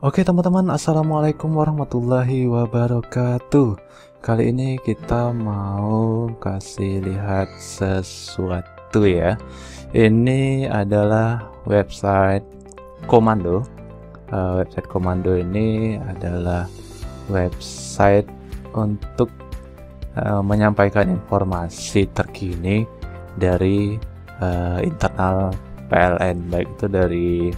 Oke teman-teman, assalamualaikum warahmatullahi wabarakatuh. Kali ini kita mau kasih lihat sesuatu ya. Ini adalah website Komando. Website Komando ini adalah website untuk menyampaikan informasi terkini dari internal PLN, baik itu dari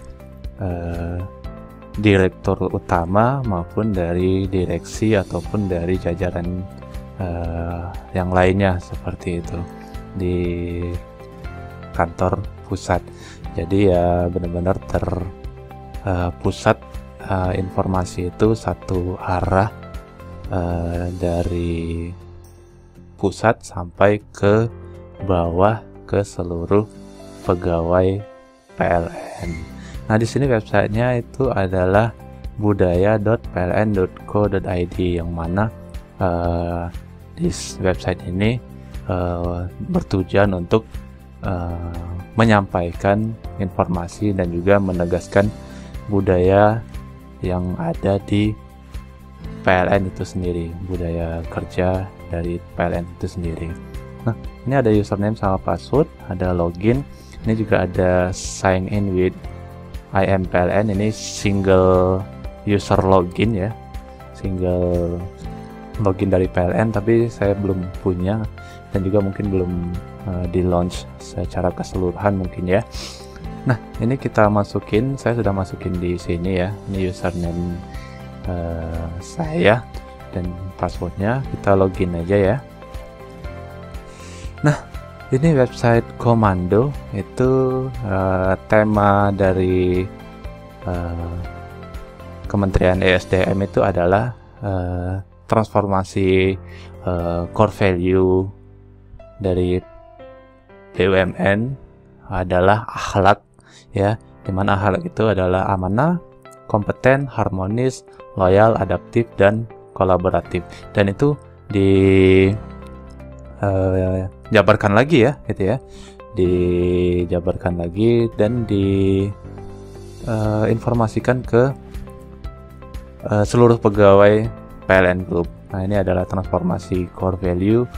direktur utama maupun dari direksi ataupun dari jajaran yang lainnya seperti itu di kantor pusat. Jadi ya benar-benar terpusat informasi itu satu arah dari pusat sampai ke bawah ke seluruh pegawai PLN. Nah, di sini websitenya itu adalah budaya.pln.co.id, yang mana di website ini bertujuan untuk menyampaikan informasi dan juga menegaskan budaya yang ada di PLN itu sendiri, budaya kerja dari PLN itu sendiri. Nah, ini ada username sama password, ada login, ini juga ada sign in with IMPLN, ini single user login ya, single login dari PLN, tapi saya belum punya dan juga mungkin belum di launch secara keseluruhan mungkin ya. Nah, ini kita masukin, saya sudah masukin di sini ya, ini username saya dan passwordnya, kita login aja ya. Nah, ini website Komando itu tema dari Kementerian ESDM itu adalah transformasi core value dari BUMN adalah akhlak ya, dimana akhlak itu adalah amanah, kompeten, harmonis, loyal, adaptif, dan kolaboratif. Dan itu dijabarkan lagi ya, gitu ya, dijabarkan lagi dan diinformasikan ke seluruh pegawai PLN Group. Nah, ini adalah transformasi core value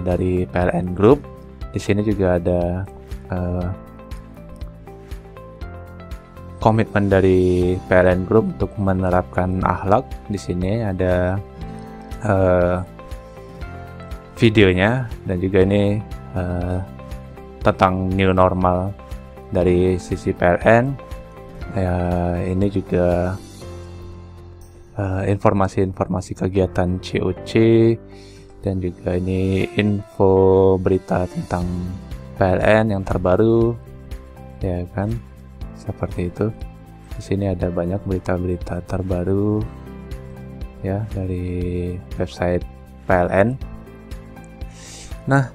dari PLN Group. Di sini juga ada komitmen dari PLN Group untuk menerapkan akhlak. Di sini ada videonya, dan juga ini tentang new normal dari sisi PLN. Ini juga informasi-informasi kegiatan COC, dan juga ini info berita tentang PLN yang terbaru ya kan, seperti itu. Di sini ada banyak berita-berita terbaru ya dari website PLN. Nah,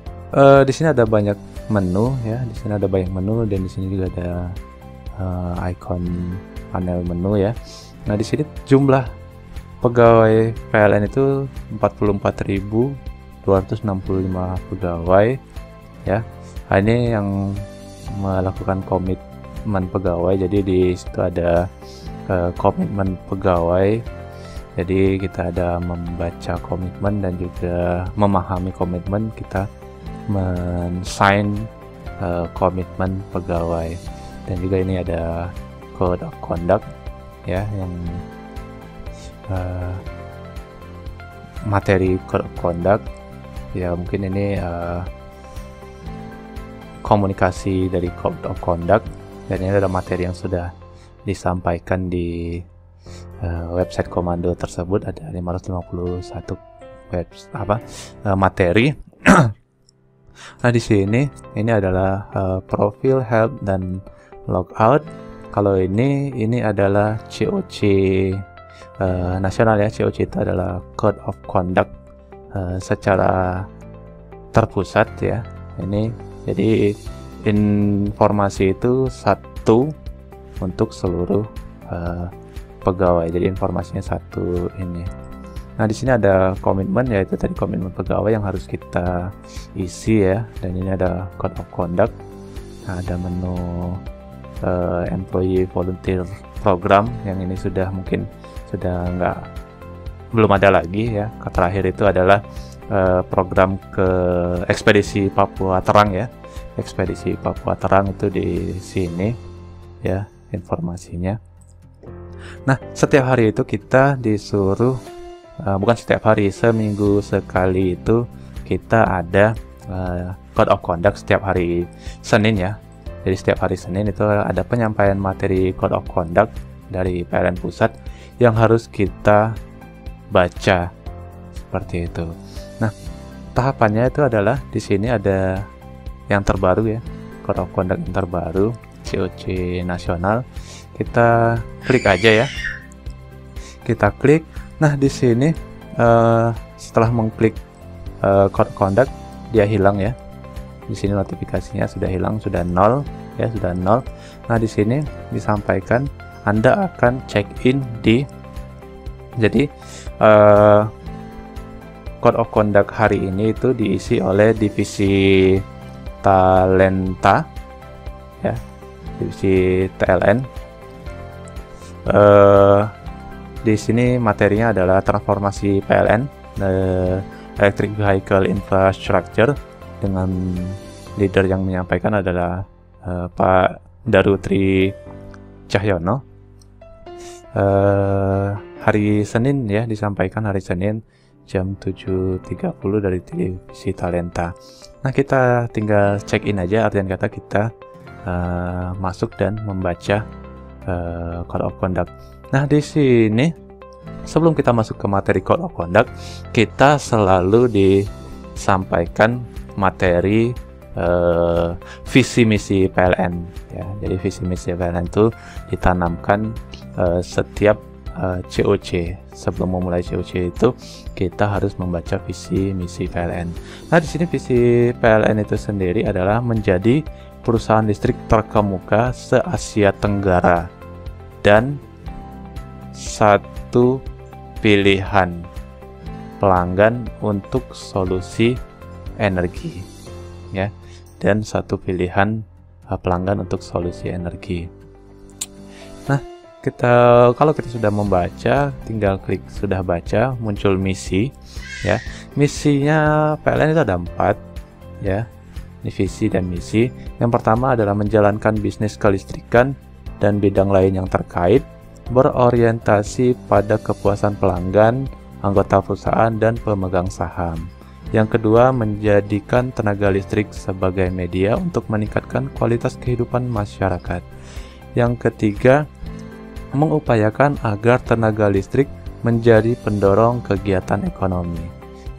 di sini ada banyak menu ya, di sini ada banyak menu, dan di sini juga ada icon panel menu ya. Nah, di sini jumlah pegawai PLN itu 44.265 pegawai ya. Nah, ini yang melakukan komitmen pegawai, jadi di situ ada komitmen pegawai. Jadi kita ada membaca komitmen dan juga memahami komitmen, kita men-sign komitmen pegawai. Dan juga ini ada code of conduct ya, yang materi code of conduct ya, mungkin ini komunikasi dari code of conduct, dan ini ada materi yang sudah disampaikan di website Komando tersebut. Ada 551 materi. Nah, di sini ini adalah profil, help, dan logout. Kalau ini adalah COC nasional ya. COC itu adalah code of conduct secara terpusat ya. Ini jadi informasi itu satu untuk seluruh pegawai, jadi informasinya satu ini. Nah, di sini ada komitmen, yaitu tadi komitmen pegawai yang harus kita isi ya, dan ini ada code of conduct. Nah, ada menu employee volunteer program yang ini sudah mungkin belum ada lagi ya. Terakhir itu adalah program ke ekspedisi Papua Terang ya. Ekspedisi Papua Terang itu di sini ya informasinya. Nah, setiap hari itu kita disuruh bukan setiap hari, seminggu sekali itu kita ada Code of Conduct setiap hari Senin ya. Jadi setiap hari Senin itu ada penyampaian materi Code of Conduct dari PLN Pusat yang harus kita baca seperti itu. Nah, tahapannya itu adalah di sini ada yang terbaru ya, Code of Conduct yang terbaru, COC nasional. Kita klik aja ya. Kita klik. Nah, di sini setelah mengklik Code of Conduct dia hilang ya. Di sini notifikasinya sudah hilang, sudah nol ya, sudah nol. Nah, di sini disampaikan Anda akan check in di, jadi Code of Conduct hari ini itu diisi oleh divisi Talenta ya, divisi TLN. Di sini materinya adalah transformasi PLN, Electric Vehicle Infrastructure, dengan leader yang menyampaikan adalah Pak Darutri Cahyono. Hari Senin ya, disampaikan hari Senin jam 7.30 dari divisi Talenta. Nah, kita tinggal check in aja, artian kata kita masuk dan membaca Code of Conduct. Nah, di sini sebelum kita masuk ke materi Code of Conduct, kita selalu disampaikan materi visi misi PLN ya. Jadi visi misi PLN itu ditanamkan setiap COC. Sebelum memulai COC itu kita harus membaca visi misi PLN. Nah, di sini visi PLN itu sendiri adalah menjadi perusahaan listrik terkemuka se-Asia Tenggara dan satu pilihan pelanggan untuk solusi energi ya, dan satu pilihan pelanggan untuk solusi energi. Nah, kalau kita sudah membaca, tinggal klik sudah baca, muncul misi ya. Misinya PLN itu ada 4 ya, ini visi dan misi. Yang pertama adalah menjalankan bisnis kelistrikan dan bidang lain yang terkait, berorientasi pada kepuasan pelanggan, anggota perusahaan, dan pemegang saham. Yang kedua, menjadikan tenaga listrik sebagai media untuk meningkatkan kualitas kehidupan masyarakat. Yang ketiga, mengupayakan agar tenaga listrik menjadi pendorong kegiatan ekonomi.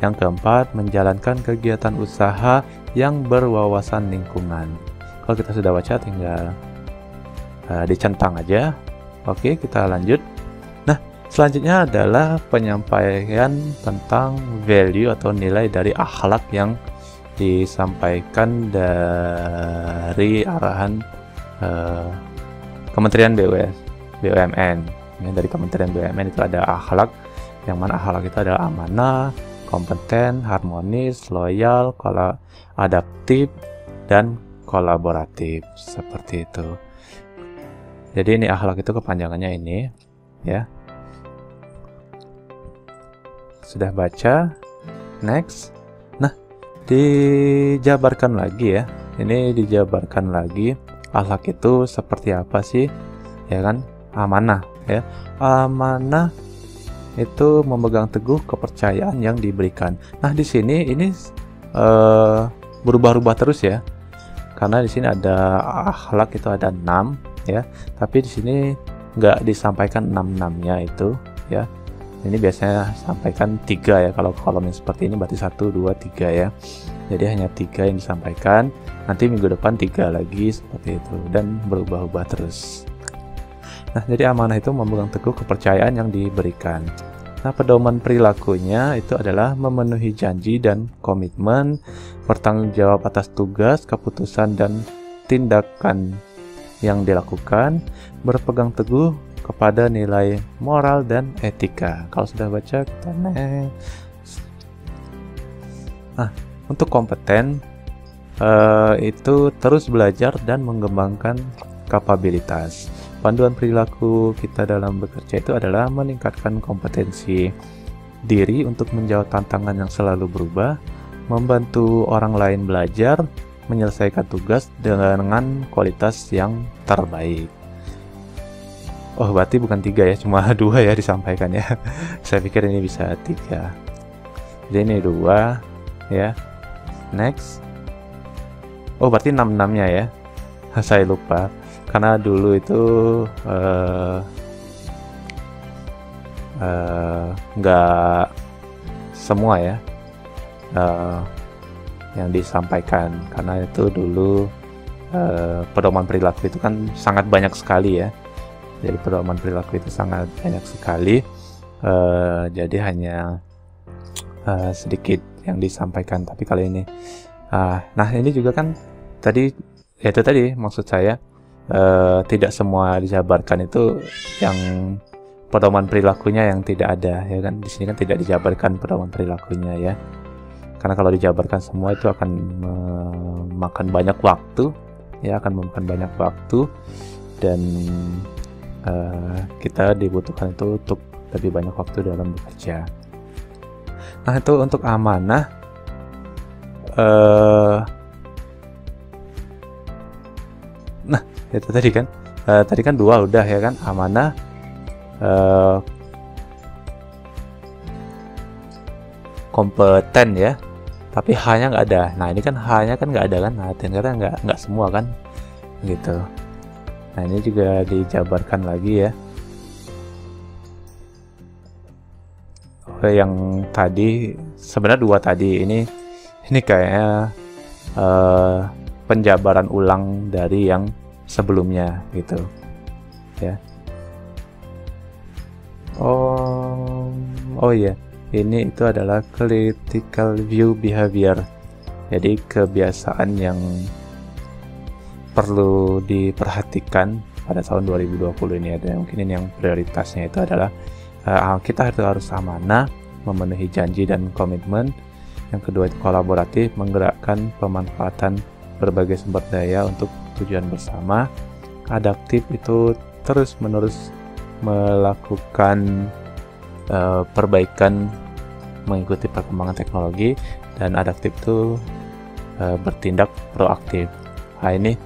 Yang keempat, menjalankan kegiatan usaha yang berwawasan lingkungan. Kalau kita sudah baca, tinggal dicentang aja. Oke, kita lanjut. Selanjutnya adalah penyampaian tentang value atau nilai dari akhlak yang disampaikan dari arahan Kementerian BUMN. Ya, dari Kementerian BUMN itu ada akhlak, yang mana akhlak itu adalah amanah, kompeten, harmonis, loyal, adaptif, dan kolaboratif. Seperti itu. Jadi ini akhlak itu kepanjangannya ini ya. Sudah baca, next. Nah, dijabarkan lagi ya. Ini dijabarkan lagi akhlak itu seperti apa sih? Ya kan? Amanah ya. Amanah itu memegang teguh kepercayaan yang diberikan. Nah, di sini ini berubah-ubah terus ya. Karena di sini ada akhlak itu ada 6 ya. Tapi di sini nggak disampaikan 6-6-nya itu ya. Ini biasanya sampaikan 3 ya. Kalau kolom yang seperti ini berarti 1, 2, 3 ya. Jadi hanya 3 yang disampaikan. Nanti minggu depan 3 lagi seperti itu. Dan berubah-ubah terus. Nah, jadi amanah itu memegang teguh kepercayaan yang diberikan. Nah, pedoman perilakunya itu adalah memenuhi janji dan komitmen, bertanggung jawab atas tugas, keputusan, dan tindakan yang dilakukan, berpegang teguh kepada nilai moral dan etika. Kalau sudah baca, kita next. Nah, untuk kompeten itu terus belajar dan mengembangkan kapabilitas. Panduan perilaku kita dalam bekerja itu adalah meningkatkan kompetensi diri untuk menjawab tantangan yang selalu berubah, membantu orang lain belajar, menyelesaikan tugas dengan kualitas yang terbaik. Oh, berarti bukan 3 ya, cuma 2 ya disampaikan ya. Saya pikir ini bisa 3. Jadi ini 2 ya. Next. Oh, berarti 6-6-nya ya. Saya lupa karena dulu itu nggak semua ya yang disampaikan, karena itu dulu pedoman perilaku itu kan sangat banyak sekali ya. Jadi pedoman perilaku itu sangat banyak sekali, jadi hanya sedikit yang disampaikan. Tapi kali ini nah ini juga kan tadi ya, itu tadi maksud saya, tidak semua dijabarkan itu yang pedoman perilakunya yang tidak ada ya kan. Di sini kan tidak dijabarkan pedoman perilakunya ya, karena kalau dijabarkan semua itu akan memakan banyak waktu ya, akan memakan banyak waktu, dan kita dibutuhkan itu untuk lebih banyak waktu dalam bekerja. Nah, itu untuk amanah. Nah, itu tadi kan tadi kan 2 udah ya kan, amanah, kompeten ya, tapi hanya nggak ada. Nah, ini kan hanya kan nggak ada kan, nah ternyata nggak semua kan gitu. Nah, ini juga dijabarkan lagi ya. Oke, yang tadi sebenarnya 2 tadi ini kayaknya penjabaran ulang dari yang sebelumnya gitu ya. Oh iya, ini itu adalah critical view behavior. Jadi kebiasaan yang perlu diperhatikan pada tahun 2020 ini ada. Mungkin ini yang prioritasnya itu adalah kita harus amanah, memenuhi janji dan komitmen. Yang kedua itu kolaboratif, menggerakkan pemanfaatan berbagai sumber daya untuk tujuan bersama. Adaptif itu terus-menerus melakukan perbaikan mengikuti perkembangan teknologi, dan adaptif itu bertindak proaktif. Nah, ini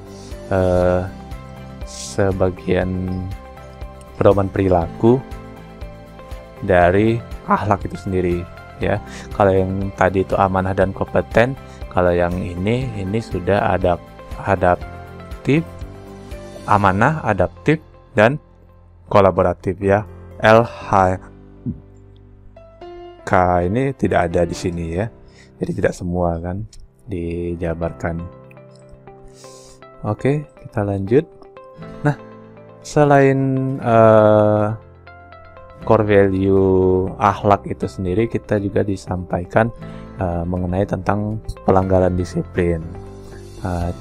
sebagian pedoman perilaku dari akhlak itu sendiri ya. Kalau yang tadi itu amanah dan kompeten, kalau yang ini sudah adaptif, amanah, adaptif, dan kolaboratif ya. LHK ini tidak ada di sini ya, jadi tidak semua kan dijabarkan. Oke, kita lanjut. Nah, selain core value akhlak itu sendiri, kita juga disampaikan mengenai tentang pelanggaran disiplin.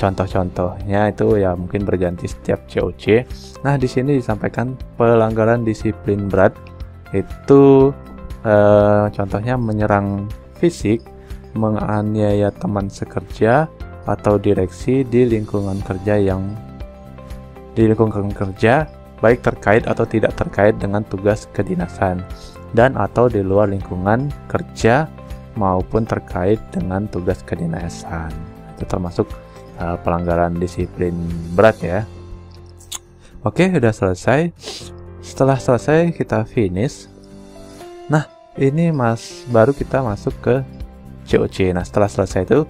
Contoh-contohnya itu ya mungkin berganti setiap COC. Nah, di sini disampaikan pelanggaran disiplin berat itu contohnya menyerang fisik, menganiaya teman sekerja atau direksi di lingkungan kerja baik terkait atau tidak terkait dengan tugas kedinasan, dan atau di luar lingkungan kerja maupun terkait dengan tugas kedinasan. Itu termasuk pelanggaran disiplin berat ya. Oke, udah selesai. Setelah selesai kita finish. Nah, ini baru kita masuk ke COC. Nah, setelah selesai itu,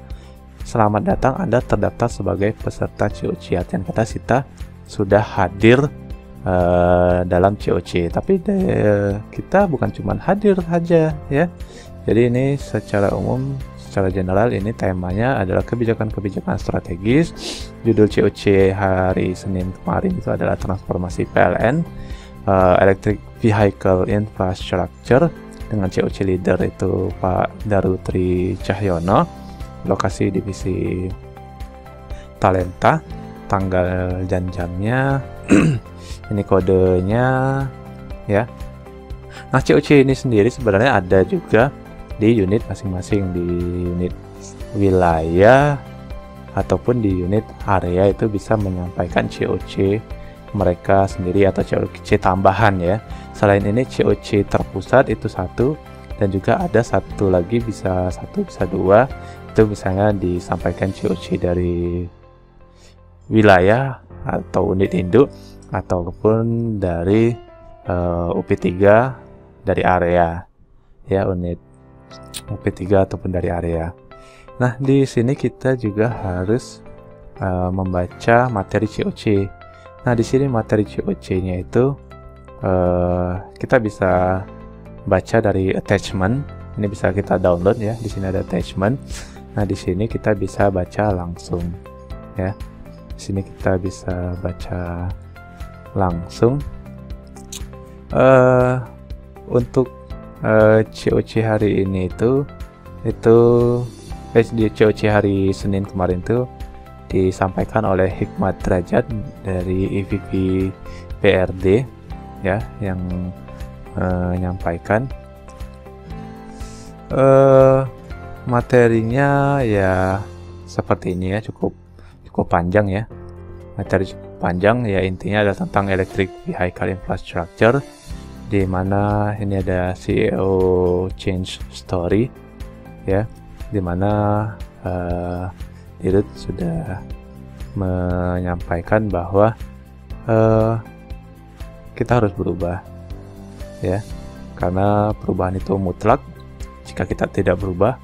selamat datang, Anda terdaftar sebagai peserta COC. Artian kata kita sudah hadir dalam COC. Tapi kita bukan cuma hadir saja ya. Jadi ini secara umum, secara general, ini temanya adalah kebijakan-kebijakan strategis. Judul COC hari Senin kemarin itu adalah transformasi PLN, Electric Vehicle Infrastructure, dengan COC leader itu Pak Darutri Cahyono. Lokasi divisi talenta, tanggal dan jamnya, ini kodenya ya. Nah, COC ini sendiri sebenarnya ada juga di unit masing-masing, di unit wilayah ataupun di unit area itu bisa menyampaikan COC mereka sendiri atau COC tambahan ya. Selain ini COC terpusat itu satu, dan juga ada satu lagi, bisa satu bisa dua, itu misalnya disampaikan COC dari wilayah atau unit induk ataupun dari UP3 dari area ya, unit UP3 ataupun dari area. Nah, di sini kita juga harus membaca materi COC. Nah, di sini materi COC-nya itu kita bisa baca dari attachment. Ini bisa kita download ya. Di sini ada attachment. Nah, di sini kita bisa baca langsung ya. Di sini kita bisa baca langsung. Untuk COC hari ini itu di COC hari Senin kemarin itu disampaikan oleh Hikmat Derajat dari EVP PRD ya, yang menyampaikan materinya ya seperti ini ya, cukup panjang ya, materi cukup panjang ya. Intinya adalah tentang electric vehicle infrastructure, di mana ini ada CEO change story ya, di mana Dirut sudah menyampaikan bahwa kita harus berubah ya, karena perubahan itu mutlak. Jika kita tidak berubah,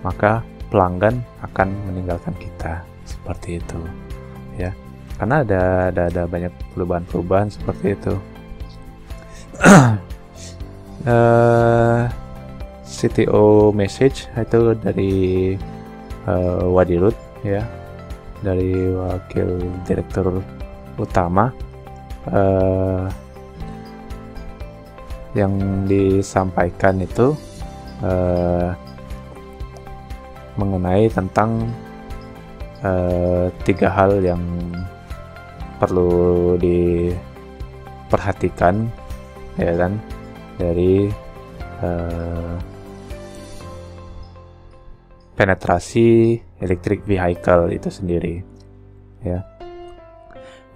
maka pelanggan akan meninggalkan kita, seperti itu ya, karena ada banyak perubahan seperti itu. CTO message itu dari Wadirut ya, dari wakil direktur utama, yang disampaikan itu mengenai tentang 3 hal yang perlu diperhatikan ya kan, dari penetrasi electric vehicle itu sendiri ya.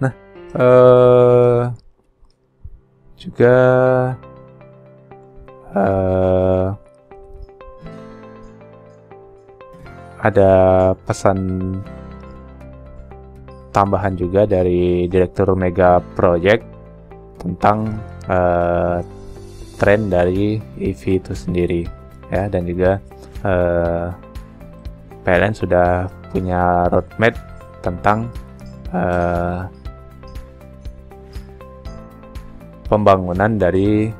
Nah, juga ada pesan tambahan juga dari Direktur Mega Project tentang tren dari EV itu sendiri ya, dan juga PLN sudah punya roadmap tentang pembangunan dari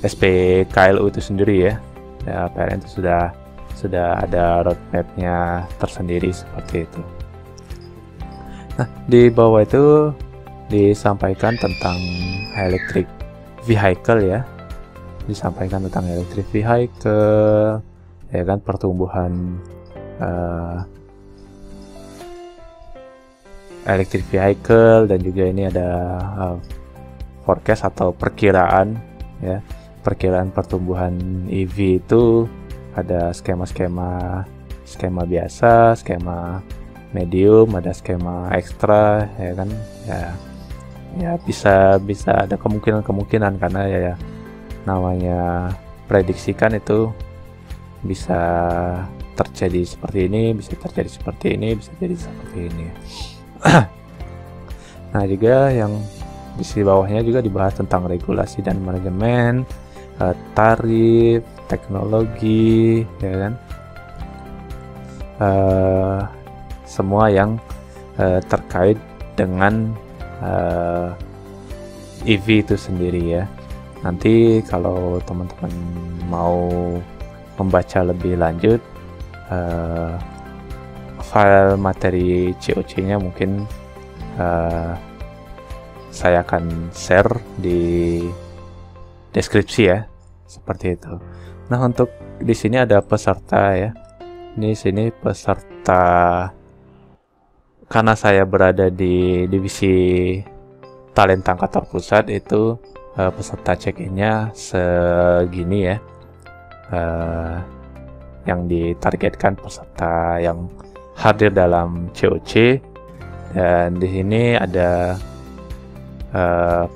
SPKLU itu sendiri ya. PLN itu sudah ada roadmapnya tersendiri seperti itu. Nah, di bawah itu disampaikan tentang electric vehicle ya, disampaikan tentang electric vehicle ya kan, pertumbuhan electric vehicle, dan juga ini ada forecast atau perkiraan ya, perkiraan pertumbuhan EV itu ada skema biasa, skema medium, ada skema ekstra ya kan ya, bisa ada kemungkinan karena ya namanya prediksikan itu bisa terjadi seperti ini, bisa terjadi seperti ini, bisa jadi seperti ini. Nah, juga yang di bawahnya juga dibahas tentang regulasi dan manajemen, tarif, teknologi ya kan, semua yang terkait dengan EV itu sendiri ya. Nanti kalau teman-teman mau membaca lebih lanjut file materi COC-nya, mungkin saya akan share di deskripsi ya, seperti itu. Nah, untuk di sini ada peserta ya. Di sini peserta, karena saya berada di divisi Talenta Angkatan Pusat, itu peserta check-in-nya segini ya. Yang ditargetkan peserta yang hadir dalam COC, dan di sini ada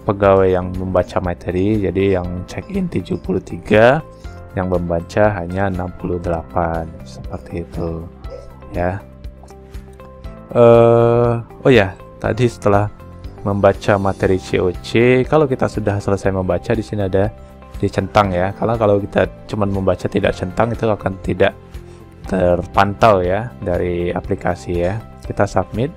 pegawai yang membaca materi, jadi yang check-in 73, yang membaca hanya 68, seperti itu ya. Oh ya, tadi setelah membaca materi COC, kalau kita sudah selesai membaca, di sini ada dicentang ya, karena kalau kita cuma membaca tidak centang itu akan tidak terpantau ya dari aplikasi ya. Kita submit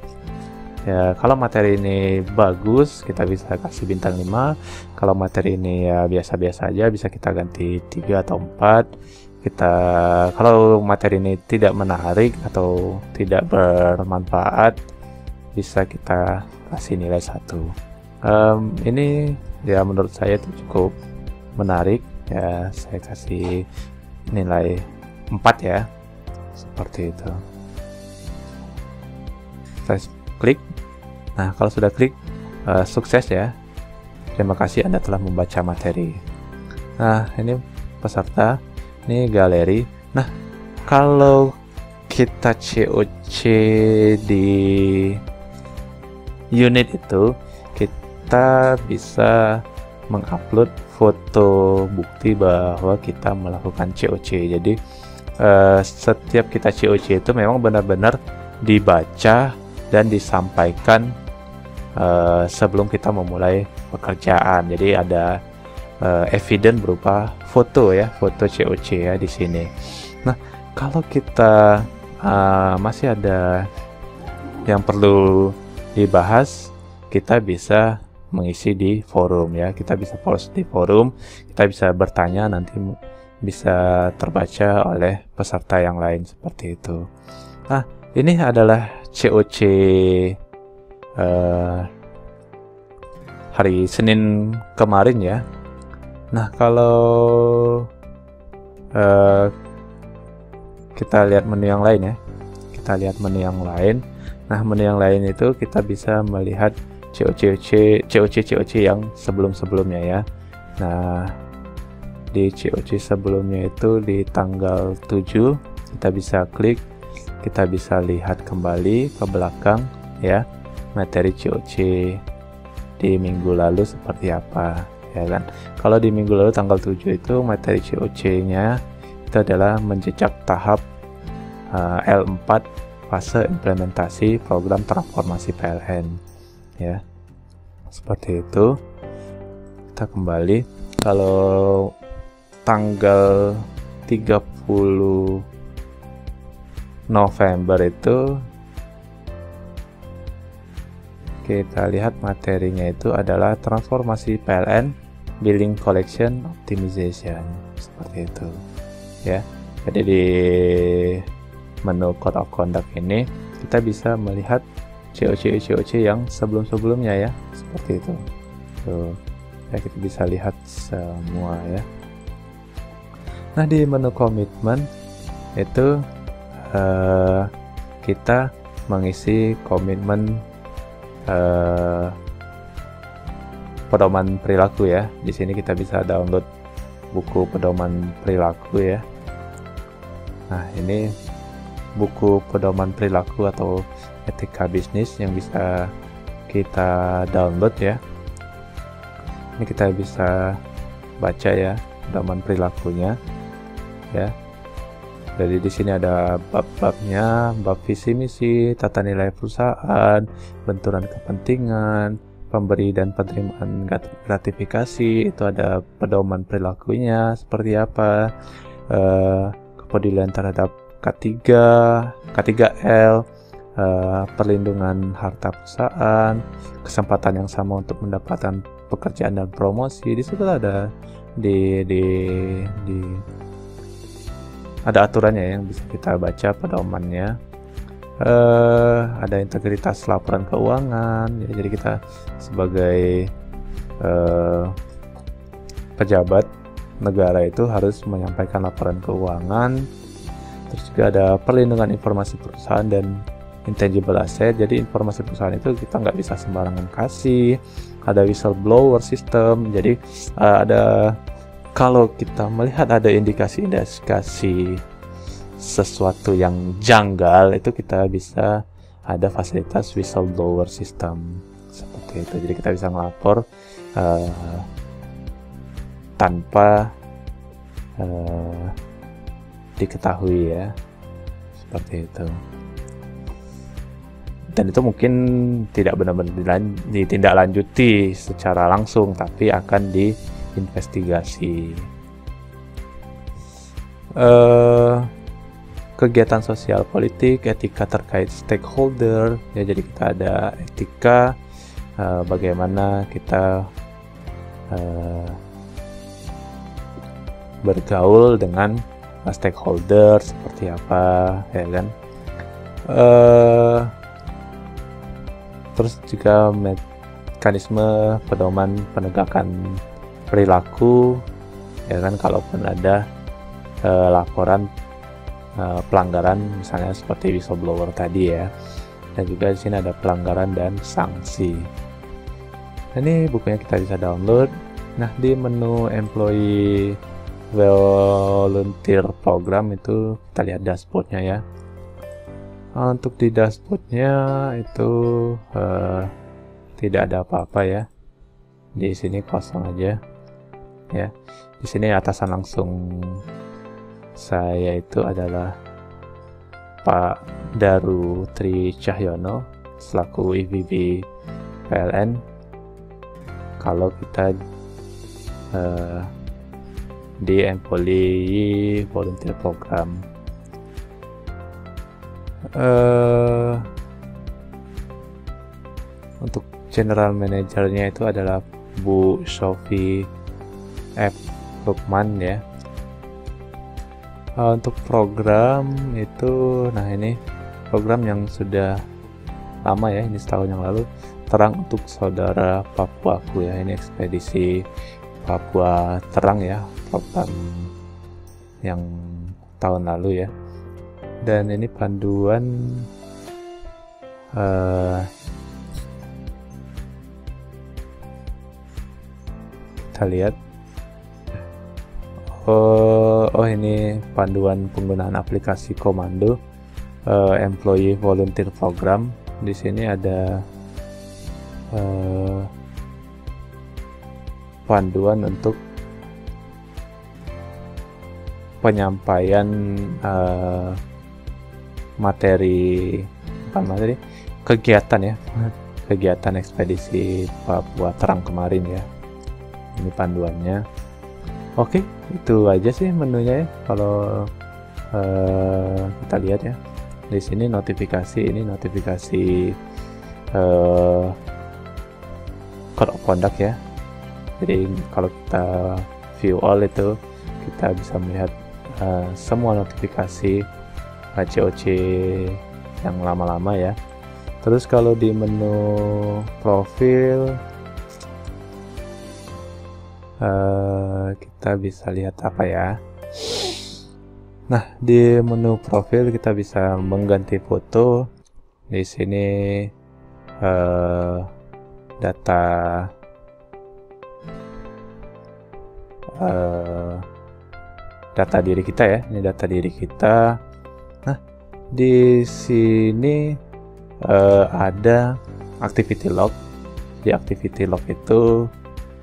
ya. Kalau materi ini bagus kita bisa kasih bintang 5, kalau materi ini ya biasa-biasa aja bisa kita ganti 3 atau 4. Kalau materi ini tidak menarik atau tidak bermanfaat bisa kita kasih nilai 1. Ini ya menurut saya itu cukup menarik ya, saya kasih nilai 4 ya, seperti itu. Saya klik. Nah, kalau sudah klik, sukses ya, terima kasih Anda telah membaca materi. Nah, ini peserta, ini galeri. Nah, kalau kita COC di unit itu, kita bisa mengupload foto bukti bahwa kita melakukan COC. Jadi setiap kita COC itu memang benar-benar dibaca dan disampaikan sebelum kita memulai pekerjaan. Jadi ada evidence berupa foto ya, foto COC ya di sini. Nah, kalau kita masih ada yang perlu dibahas, kita bisa mengisi di forum ya. Kita bisa post di forum, kita bisa bertanya, nanti bisa terbaca oleh peserta yang lain, seperti itu. Nah, ini adalah COC hari Senin kemarin ya. Nah, kalau kita lihat menu yang lain ya, kita lihat menu yang lain. Nah, menu yang lain itu kita bisa melihat COC yang sebelum-sebelumnya ya. Nah, di COC sebelumnya itu di tanggal 7 kita bisa klik, kita bisa lihat kembali ke belakang ya, materi COC di minggu lalu seperti apa ya kan. Kalau di minggu lalu tanggal 7 itu materi COC-nya itu adalah menjejak tahap L4 fase implementasi program transformasi PLN ya, seperti itu. Kita kembali, kalau tanggal 30 November itu kita lihat materinya itu adalah transformasi PLN billing collection optimization, seperti itu ya. Jadi di menu code of conduct ini kita bisa melihat COC yang sebelum-sebelumnya ya, seperti itu. Tuh, ya, kita bisa lihat semua ya. Nah, di menu komitmen itu kita mengisi komitmen pedoman perilaku ya. Di sini kita bisa download buku pedoman perilaku ya. Nah, ini buku pedoman perilaku atau etika bisnis yang bisa kita download ya. Ini kita bisa baca ya pedoman perilakunya ya. Jadi di sini ada bab-babnya, bab visi misi, tata nilai perusahaan, benturan kepentingan, pemberi dan penerimaan gratifikasi, itu ada pedoman perilakunya seperti apa, kepedulian terhadap K3, K3L, perlindungan harta perusahaan, kesempatan yang sama untuk mendapatkan pekerjaan dan promosi. Di situ ada ada aturannya yang bisa kita baca pedomannya. Ada integritas laporan keuangan ya, jadi kita sebagai pejabat negara itu harus menyampaikan laporan keuangan. Terus juga ada perlindungan informasi perusahaan dan intangible asset. Jadi informasi perusahaan itu kita nggak bisa sembarangan kasih. Ada whistleblower system. Jadi kalau kita melihat ada indikasi sesuatu yang janggal, itu kita bisa ada fasilitas whistleblower system seperti itu. Jadi kita bisa ngelapor tanpa diketahui ya, seperti itu. Dan itu mungkin tidak benar-benar ditindaklanjuti secara langsung, tapi akan diinvestigasi. Kegiatan sosial politik, etika terkait stakeholder ya, jadi kita ada etika, bagaimana kita bergaul dengan stakeholder seperti apa ya kan. Terus juga mekanisme pedoman penegakan perilaku ya kan, kalaupun ada laporan pelanggaran misalnya seperti whistleblower tadi ya. Dan juga di sini ada pelanggaran dan sanksi. Ini bukunya kita bisa download. Nah, di menu employee volunteer program itu kita lihat dashboardnya ya. Untuk di dashboardnya itu tidak ada apa-apa ya. Di sini kosong aja ya. Di sini atasan langsung saya itu adalah Pak Daru Tri Cahyono selaku EVP PLN. Kalau kita di employee volunteer program, untuk general manajernya itu adalah Bu Sophie F. Lukman ya. Untuk program itu, nah ini program yang sudah lama ya, ini setahun yang lalu, Terang untuk Saudara Papuaku ya. Ini ekspedisi Papua Terang ya, program yang tahun lalu ya. Dan ini panduan kita lihat. Oh ini panduan penggunaan aplikasi komando employee volunteer program. Di sini ada panduan untuk penyampaian kegiatan ya, kegiatan ekspedisi Papua Terang kemarin ya. Ini panduannya. Oke, itu aja sih menunya ya. Kalau kita lihat ya, di sini notifikasi, ini notifikasi code of conduct ya. Jadi kalau kita view all itu, kita bisa melihat semua notifikasi COC yang lama-lama ya. Terus kalau di menu profil, kita bisa lihat apa ya. Nah, di menu profil kita bisa mengganti foto. Di sini data data diri kita ya. Ini data diri kita. Nah, di sini ada activity log. Di activity log itu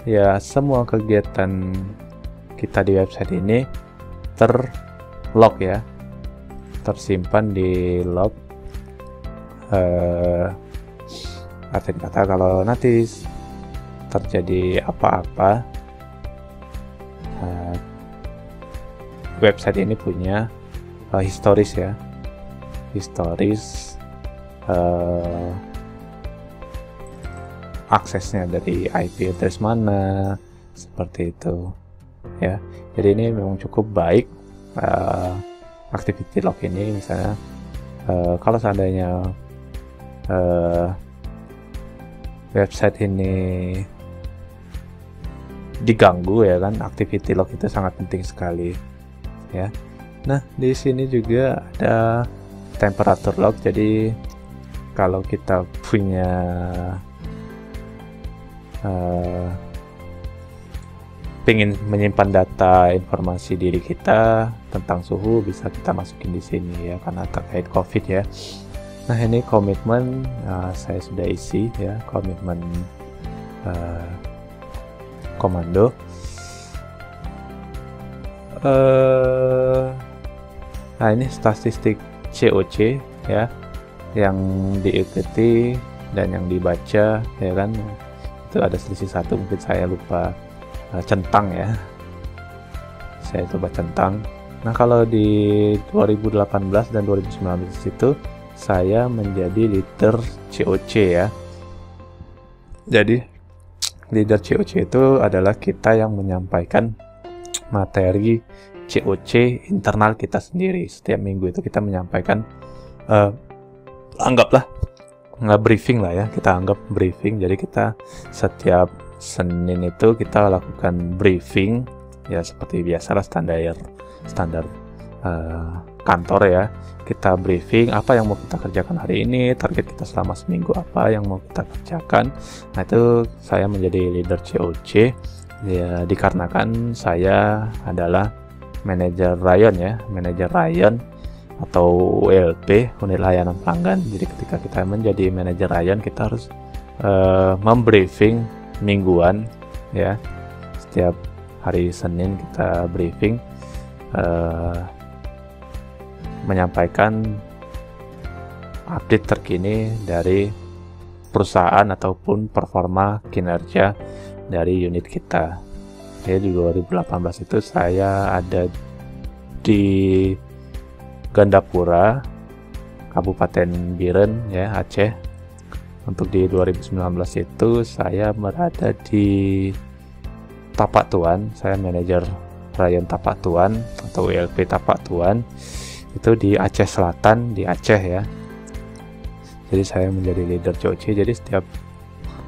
ya semua kegiatan kita di website ini terlog ya, tersimpan di log. Artinya kata kalau nanti terjadi apa-apa, website ini punya historis ya, historis aksesnya dari IP address mana, seperti itu ya. Jadi ini memang cukup baik activity log ini. Misalnya kalau seandainya website ini diganggu ya kan, activity log itu sangat penting sekali ya. Nah, di sini juga ada temperature log. Jadi kalau kita punya pengen menyimpan data informasi diri kita tentang suhu, bisa kita masukin di sini ya, karena terkait COVID ya. Nah, ini komitmen saya sudah isi ya, komitmen komando. Nah, ini statistik COC ya, yang diikuti dan yang dibaca ya kan, itu ada selisih satu, mungkin saya lupa centang ya, saya coba centang. Nah, kalau di 2018 dan 2019 itu saya menjadi leader COC ya. Jadi leader COC itu adalah kita yang menyampaikan materi COC internal kita sendiri. Setiap minggu itu kita menyampaikan anggaplah nggak briefing lah ya, kita anggap briefing. Jadi kita setiap Senin itu kita lakukan briefing ya, seperti biasalah standar kantor ya. Kita briefing apa yang mau kita kerjakan hari ini, target kita selama seminggu apa yang mau kita kerjakan. Nah, itu saya menjadi leader COC ya, dikarenakan saya adalah manajer rayon ya, manajer rayon atau ULP, unit layanan pelanggan. Jadi ketika kita menjadi manajer rayon, kita harus membriefing mingguan ya. Setiap hari Senin kita briefing, menyampaikan update terkini dari perusahaan ataupun performa kinerja dari unit kita. Jadi di 2018 itu saya ada di Gandapura, Kabupaten Biren ya, Aceh. Untuk di 2019 itu saya berada di Tapak Tuan, saya manajer rayon Tapak Tuan atau WLP Tapak Tuan, itu di Aceh Selatan, di Aceh ya. Jadi saya menjadi leader COC. Jadi setiap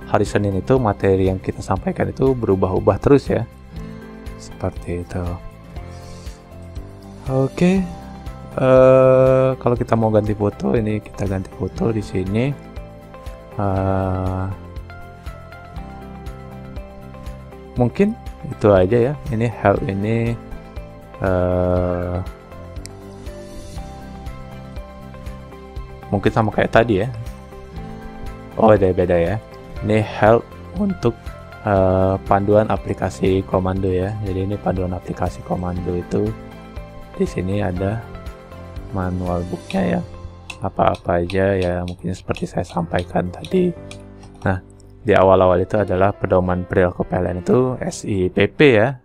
hari Senin itu materi yang kita sampaikan itu berubah-ubah terus ya, seperti itu. Oke. Kalau kita mau ganti foto, ini kita ganti foto di sini. Mungkin itu aja ya. Ini help ini mungkin sama kayak tadi ya. Oh, beda ya. Ini help untuk panduan aplikasi komando ya. Jadi ini panduan aplikasi komando itu, di sini ada manual booknya ya, apa-apa aja ya, mungkin seperti saya sampaikan tadi. Nah, di awal-awal itu adalah pedoman perilaku PLN itu SIPP ya,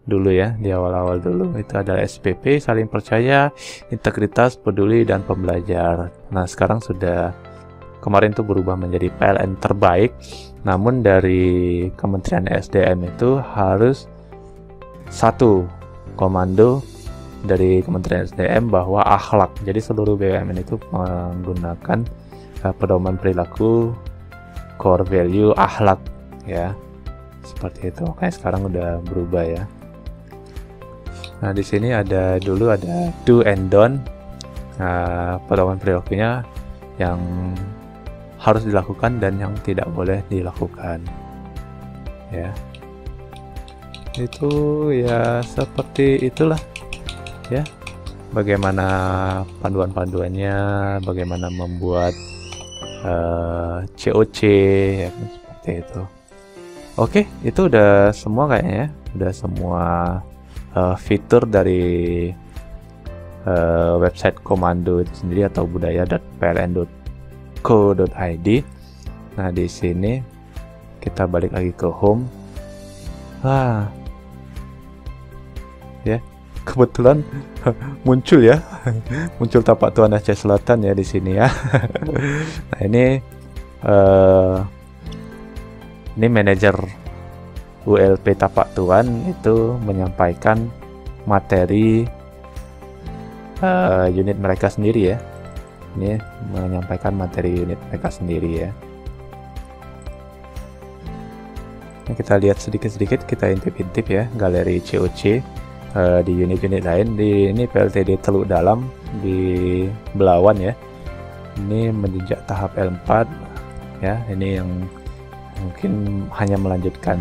dulu ya, di awal-awal dulu itu adalah SIPP, saling percaya, integritas, peduli, dan pembelajar. Nah, sekarang sudah, kemarin itu berubah menjadi PLN terbaik, namun dari Kementerian SDM itu harus satu komando dari Kementerian SDM bahwa akhlak. Jadi seluruh BUMN itu menggunakan pedoman perilaku core value akhlak ya, seperti itu. Makanya sekarang udah berubah ya. Nah, di sini ada dulu ada do and don't, pedoman perilakunya yang harus dilakukan dan yang tidak boleh dilakukan ya. Itu ya seperti itulah ya, bagaimana panduan-panduannya, bagaimana membuat COC ya, seperti itu. Oke, itu udah semua kayaknya ya, udah semua fitur dari website komando itu sendiri atau budaya.pln.co.id. Nah, di sini kita balik lagi ke home. Ya, kebetulan muncul ya, muncul Tapak Tuan Aceh Selatan ya di sini ya. Nah, ini manajer ULP Tapak Tuan itu menyampaikan materi unit mereka sendiri ya. Ini menyampaikan materi unit mereka sendiri ya. Nah, kita lihat sedikit-sedikit, kita intip-intip ya galeri COC di unit-unit lain. Di ini PLTD Teluk Dalam di Belawan ya. Ini menjejak tahap L4 ya. Ini yang mungkin hanya melanjutkan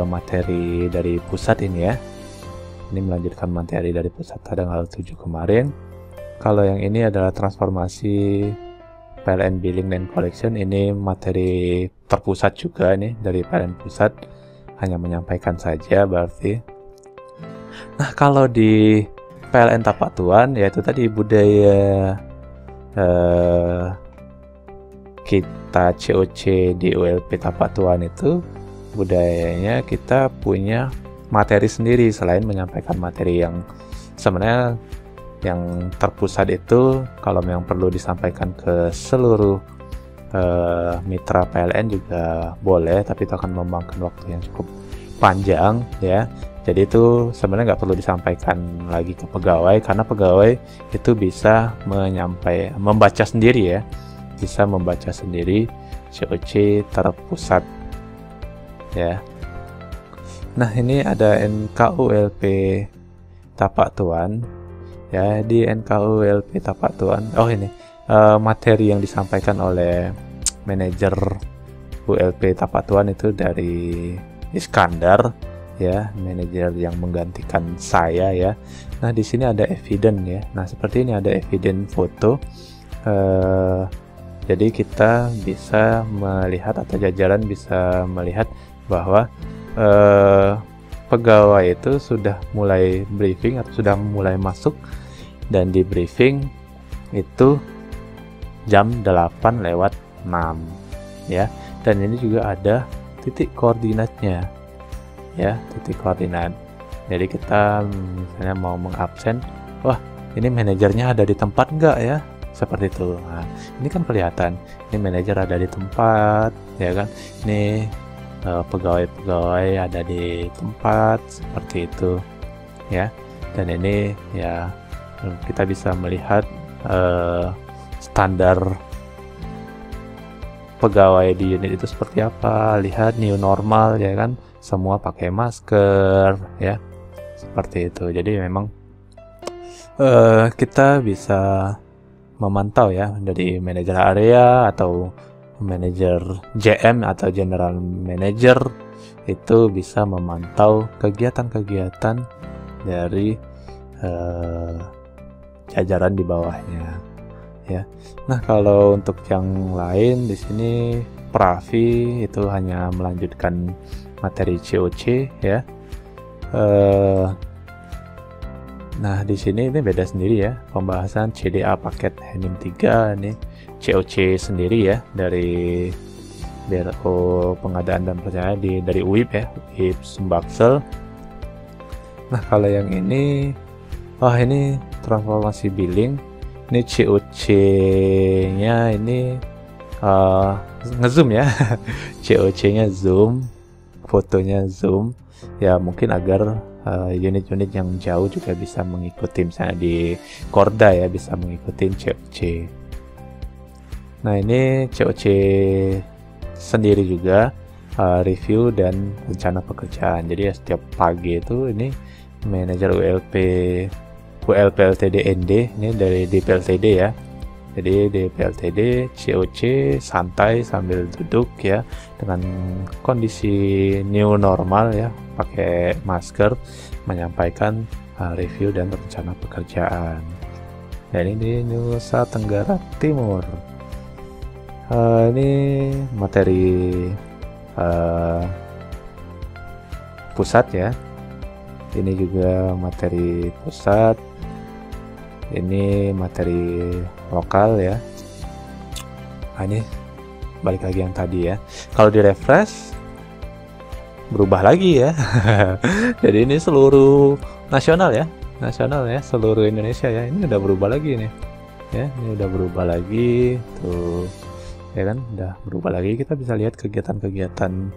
materi dari pusat ini ya. Ini melanjutkan materi dari pusat tanggal 7 kemarin. kalau yang ini adalah transformasi PLN Billing dan Collection. Ini materi terpusat juga nih dari PLN pusat, hanya menyampaikan saja berarti. Nah, kalau di PLN Tapatuan yaitu tadi budaya kita COC di ULP Tapatuan itu, budayanya kita punya materi sendiri selain menyampaikan materi yang sebenarnya yang terpusat itu kalau memang perlu disampaikan ke seluruh mitra PLN juga boleh, tapi itu akan memakan waktu yang cukup panjang ya. Jadi itu sebenarnya nggak perlu disampaikan lagi ke pegawai, karena pegawai itu bisa membaca sendiri ya, bisa membaca sendiri COC terpusat ya. Nah, ini ada NKULP Tapatuan ya. Di NKULP Tapatuan, oh ini materi yang disampaikan oleh manajer ULP Tapatuan itu dari Iskandar ya, manajer yang menggantikan saya ya. Nah, di sini ada evidence ya. Nah, seperti ini ada evidence foto. Jadi kita bisa melihat atau jajaran bisa melihat bahwa pegawai itu sudah mulai briefing atau sudah mulai masuk, dan di briefing itu jam 8:06 ya. Dan ini juga ada titik koordinatnya ya, titik koordinat. Jadi kita misalnya mau mengabsen, wah ini manajernya ada di tempat enggak ya, seperti itu. Nah, ini kan kelihatan ini manajer ada di tempat ya kan, ini pegawai-pegawai ada di tempat, seperti itu ya. Dan ini ya kita bisa melihat standar pegawai di unit itu seperti apa. Lihat new normal ya kan, semua pakai masker ya, seperti itu. Jadi memang kita bisa memantau ya dari manajer area atau manajer JM atau general manager, itu bisa memantau kegiatan-kegiatan dari jajaran di bawahnya ya. Nah, kalau untuk yang lain di sini Pravi itu hanya melanjutkan materi COC ya. Nah, di sini ini beda sendiri ya, pembahasan CDA paket Henim 3 nih, COC sendiri ya dari BRO pengadaan dan perencanaan dari UIP ya, UIP Sumbaksel. Nah, kalau yang ini, wah ini transformasi billing, ini COC-nya ini ngezoom ya, COC-nya zoom, fotonya zoom ya, mungkin agar unit-unit yang jauh juga bisa mengikuti, misalnya di Korda ya bisa mengikuti COC. Nah, ini COC sendiri juga review dan rencana pekerjaan. Jadi ya, setiap pagi itu ini manajer ULP LTD ND ini dari DPLTD ya. Jadi DPLTD COC santai sambil duduk ya, dengan kondisi new normal ya, pakai masker, menyampaikan review dan rencana pekerjaan. Dan ini Nusa Tenggara Timur. Ini materi pusat ya. Ini juga materi pusat. Ini materi lokal ya. Nah, ini balik lagi yang tadi ya. Kalau di refresh berubah lagi ya. Jadi ini seluruh nasional ya, seluruh Indonesia ya. Ini udah berubah lagi nih. Ya, ini udah berubah lagi tuh. Ya kan, udah berubah lagi. Kita bisa lihat kegiatan-kegiatan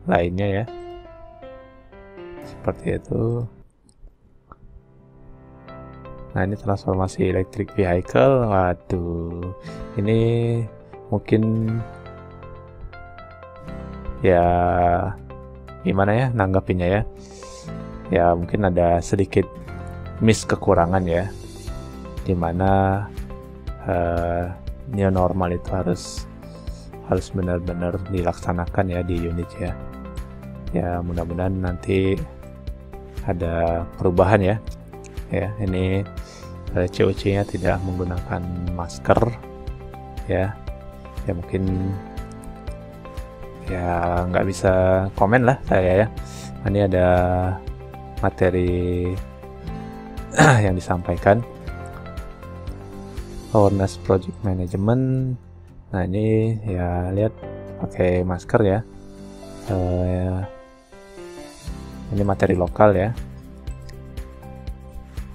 lainnya ya. Seperti itu. Nah, ini transformasi electric vehicle. Waduh, ini mungkin ya gimana ya nanggapinnya ya. Ya mungkin ada sedikit miss kekurangan ya, dimana new normal itu harus benar-benar dilaksanakan ya di unit ya. Ya mudah-mudahan nanti ada perubahan ya. Ya, ini COC-nya tidak menggunakan masker ya. Ya mungkin ya nggak bisa komen lah saya ya. Ini ada materi yang disampaikan, awareness project management. Nah ini ya lihat pakai masker ya. Ini materi lokal ya.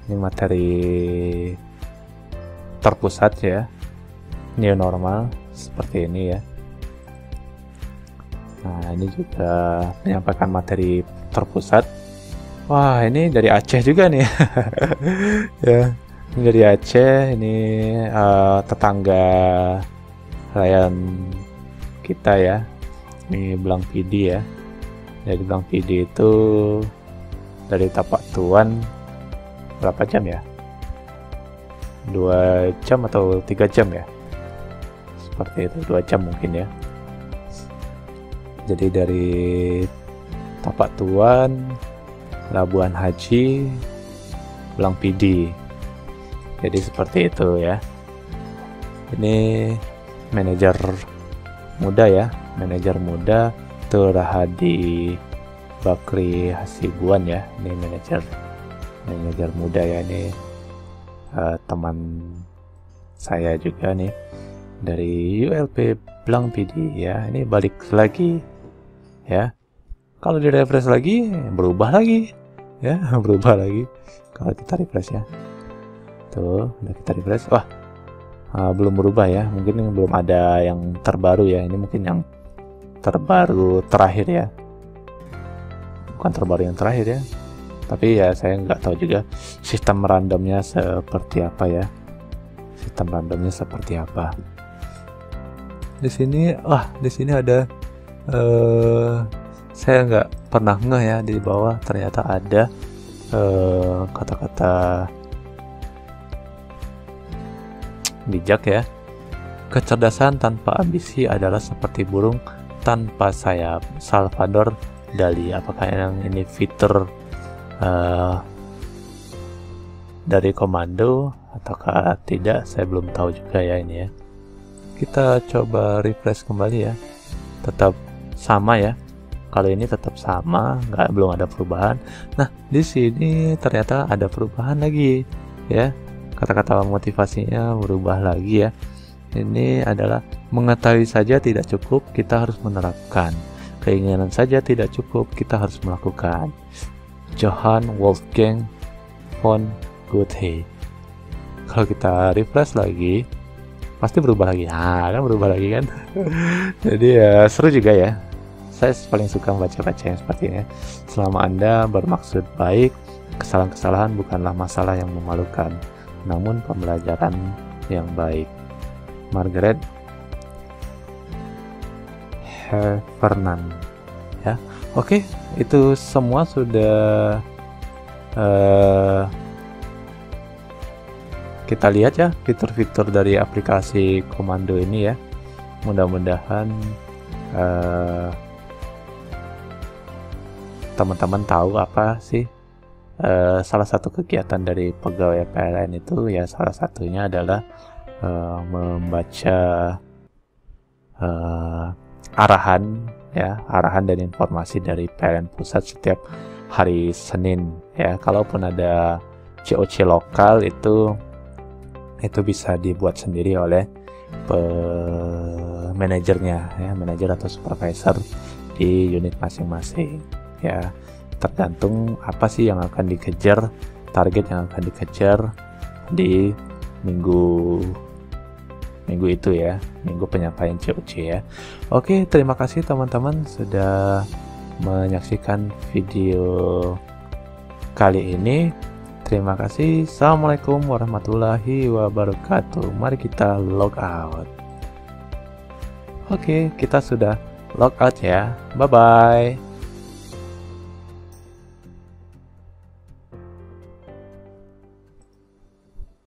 Ini materi terpusat ya, new normal seperti ini ya. Nah ini juga menyampaikan materi terpusat. Wah ini dari Aceh juga nih. Ya ini dari Aceh, ini tetangga layan kita ya. Ini Blang PD ya. Dari Blang PD itu dari Tapak Tuan berapa jam ya? 2 jam atau 3 jam ya? Seperti itu, 2 jam mungkin ya. Jadi dari Tapak Tuan, Labuan Haji, Blang PD. Jadi seperti itu ya. Ini manajer muda ya, manajer muda Rahadi Bakri Hasibuan ya. Ini manajer muda ya, ini teman saya juga nih dari ULP Blang PD ya. Ini balik lagi ya, kalau di refresh lagi berubah lagi ya. Berubah lagi kalau kita refresh ya. Tuh udah kita refresh, wah belum berubah ya, mungkin belum ada yang terbaru ya. Ini mungkin yang terbaru terakhir ya, bukan terbaru yang terakhir ya, tapi ya saya nggak tahu juga sistem randomnya seperti apa ya. Sistem randomnya seperti apa. Di sini, di sini ada saya nggak pernah ngeh ya, di bawah ternyata ada kata-kata bijak ya. Kecerdasan tanpa ambisi adalah seperti burung tanpa sayap, Salvador Dali. Apakah yang ini fitur dari komando ataukah tidak, saya belum tahu juga ya ini ya. Kita coba refresh kembali ya, tetap sama ya. Kalau ini tetap sama, belum ada perubahan. Nah di sini ternyata ada perubahan lagi ya, kata-kata motivasinya berubah lagi ya. Ini adalah mengetahui saja tidak cukup, kita harus menerapkan. Keinginan saja tidak cukup, kita harus melakukan. Johann Wolfgang von Goethe. Kalau kita refresh lagi, pasti berubah lagi. Nah, kan berubah lagi kan. Jadi ya seru juga ya. Saya paling suka membaca-baca yang seperti ini. Selama Anda bermaksud baik, kesalahan-kesalahan bukanlah masalah yang memalukan, namun pembelajaran yang baik. Margaret Heffernan ya. Oke, itu semua sudah kita lihat ya, fitur-fitur dari aplikasi komando ini ya. Mudah-mudahan teman-teman tahu apa sih salah satu kegiatan dari pegawai PLN itu ya. Salah satunya adalah membaca arahan dan informasi dari PLN pusat setiap hari Senin ya. Kalaupun ada COC lokal itu bisa dibuat sendiri oleh manajernya ya, manajer atau supervisor di unit masing-masing ya. Tergantung apa sih yang akan dikejar, target yang akan dikejar di minggu itu ya, minggu penyampaian COC ya. Oke, terima kasih teman-teman sudah menyaksikan video kali ini. Terima kasih. Assalamualaikum warahmatullahi wabarakatuh. Mari kita log out. Oke, kita sudah log out ya. Bye bye.